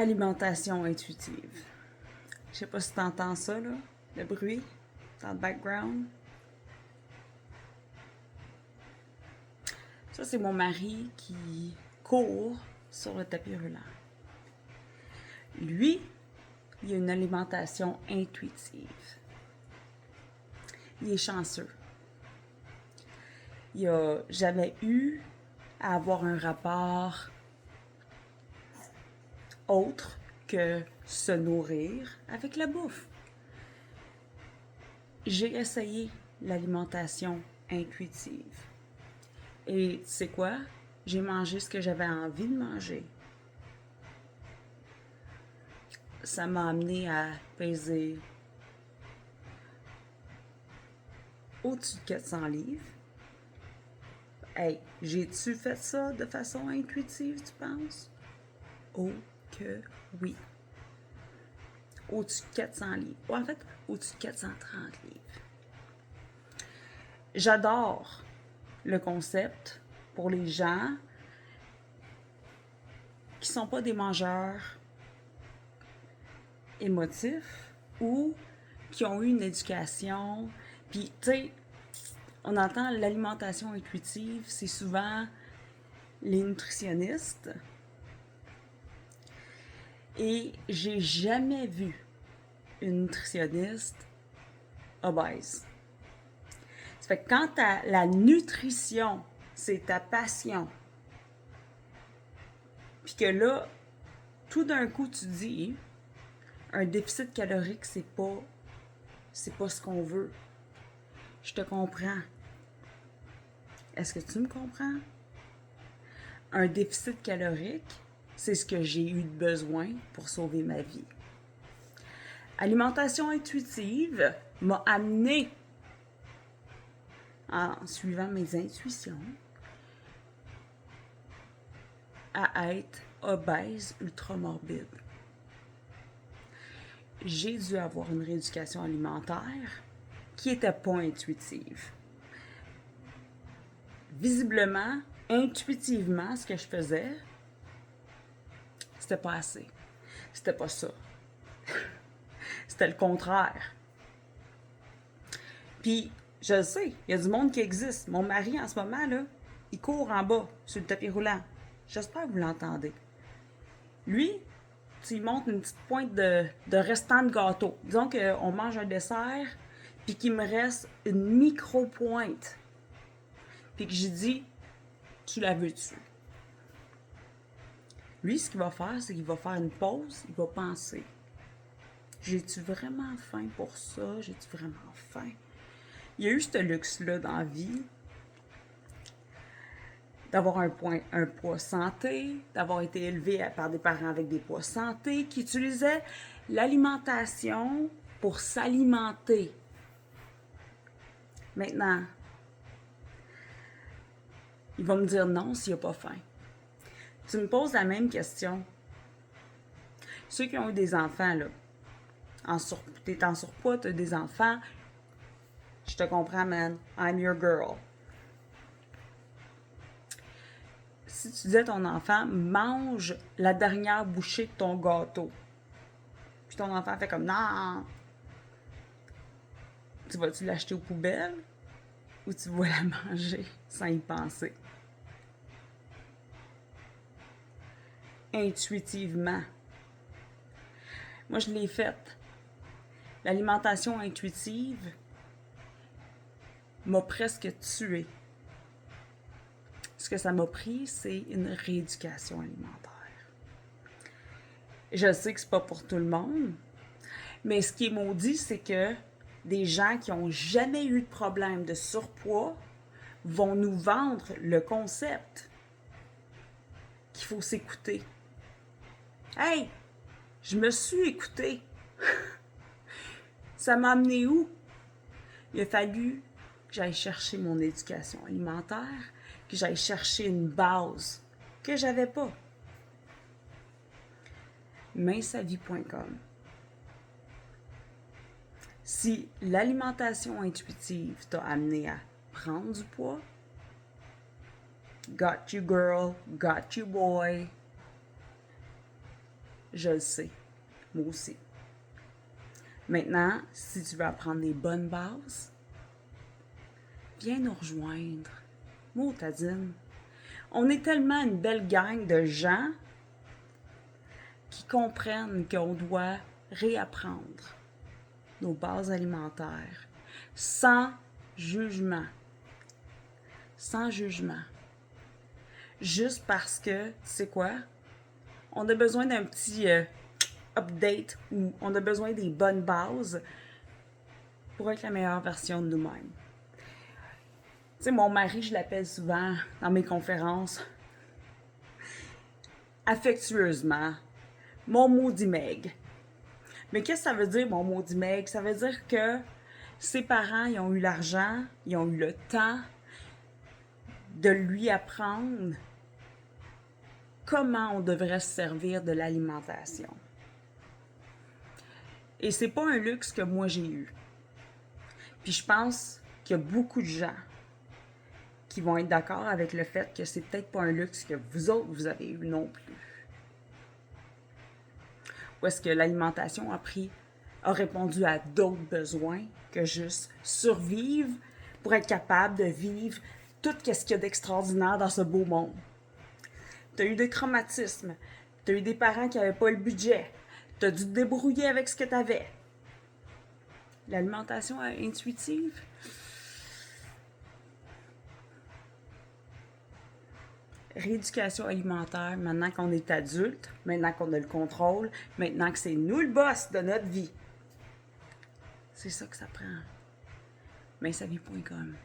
Alimentation intuitive. Je sais pas si tu entends ça, là, le bruit dans le background. Ça, c'est mon mari qui court sur le tapis roulant. Lui, il a une alimentation intuitive. Il est chanceux. Il n'a jamais eu à avoir un rapport autre que se nourrir avec la bouffe. J'ai essayé l'alimentation intuitive. Et tu sais quoi? J'ai mangé ce que j'avais envie de manger. Ça m'a amené à peser au-dessus de 400 livres. Hey, j'ai-tu fait ça de façon intuitive, tu penses? Oh que oui. Au-dessus de 400 livres. Ou en fait, au-dessus de 430 livres. J'adore le concept pour les gens qui ne sont pas des mangeurs émotifs ou qui ont eu une éducation. Puis, tu sais, on entend l'alimentation intuitive, c'est souvent les nutritionnistes. Et j'ai jamais vu une nutritionniste obèse. Ça fait que quand la nutrition, c'est ta passion, puis que là, tout d'un coup, tu dis, un déficit calorique, c'est pas ce qu'on veut. Je te comprends. Est-ce que tu me comprends? Un déficit calorique, c'est ce que j'ai eu de besoin pour sauver ma vie. Alimentation intuitive m'a amené, en suivant mes intuitions, à être obèse ultramorbide. J'ai dû avoir une rééducation alimentaire qui n'était pas intuitive. Visiblement, intuitivement, ce que je faisais, c'était pas assez. C'était pas ça. C'était le contraire. Puis, je le sais, il y a du monde qui existe. Mon mari, en ce moment, là, il court en bas, sur le tapis roulant. J'espère que vous l'entendez. Lui, tu lui montres une petite pointe de restant de gâteau. Disons qu'on mange un dessert, puis qu'il me reste une micro-pointe. Puis que j'ai dit, tu la veux-tu? Lui, ce qu'il va faire, c'est qu'il va faire une pause, il va penser. J'ai-tu vraiment faim pour ça? J'ai-tu vraiment faim? Il y a eu ce luxe-là dans la vie d'avoir un poids santé, d'avoir été élevé par des parents avec des poids santé qui utilisaient l'alimentation pour s'alimenter. Maintenant, il va me dire non s'il n'a pas faim. Tu me poses la même question. Ceux qui ont eu des enfants, là, t'es en surpoids, t'as des enfants, je te comprends, man. I'm your girl. Si tu disais à ton enfant, mange la dernière bouchée de ton gâteau, puis ton enfant fait comme non, tu vas-tu l'acheter aux poubelles ou tu vas la manger sans y penser? Intuitivement. Moi, je l'ai faite. L'alimentation intuitive m'a presque tuée. Ce que ça m'a pris, c'est une rééducation alimentaire. Je sais que c'est pas pour tout le monde, mais ce qui est maudit, c'est que des gens qui n'ont jamais eu de problème de surpoids vont nous vendre le concept qu'il faut s'écouter. Hey, je me suis écoutée. Ça m'a amené où? Il a fallu que j'aille chercher mon éducation alimentaire, que j'aille chercher une base que j'avais pas. Mincesavie.com. Si l'alimentation intuitive t'a amené à prendre du poids, got you girl, got you boy. Je le sais. Moi aussi. Maintenant, si tu veux apprendre les bonnes bases, viens nous rejoindre. Motadine. On est tellement une belle gang de gens qui comprennent qu'on doit réapprendre nos bases alimentaires sans jugement. Sans jugement. Juste parce que, tu sais quoi, on a besoin d'un petit update ou on a besoin des bonnes bases pour être la meilleure version de nous-mêmes. Tu sais, mon mari, je l'appelle souvent dans mes conférences, affectueusement, mon maudit Meg. Mais qu'est-ce que ça veut dire, mon maudit Meg? Ça veut dire que ses parents, ils ont eu l'argent, ils ont eu le temps de lui apprendre comment on devrait se servir de l'alimentation. Et c'est pas un luxe que moi j'ai eu. Puis je pense qu'il y a beaucoup de gens qui vont être d'accord avec le fait que c'est peut-être pas un luxe que vous autres, vous avez eu non plus. Ou est-ce que l'alimentation a répondu à d'autres besoins que juste survivre pour être capable de vivre tout ce qu'il y a d'extraordinaire dans ce beau monde. Tu as eu des traumatismes, tu as eu des parents qui n'avaient pas le budget, tu as dû te débrouiller avec ce que tu avais. L'alimentation intuitive, rééducation alimentaire, maintenant qu'on est adulte, maintenant qu'on a le contrôle, maintenant que c'est nous le boss de notre vie. C'est ça que ça prend. Mainsavie.com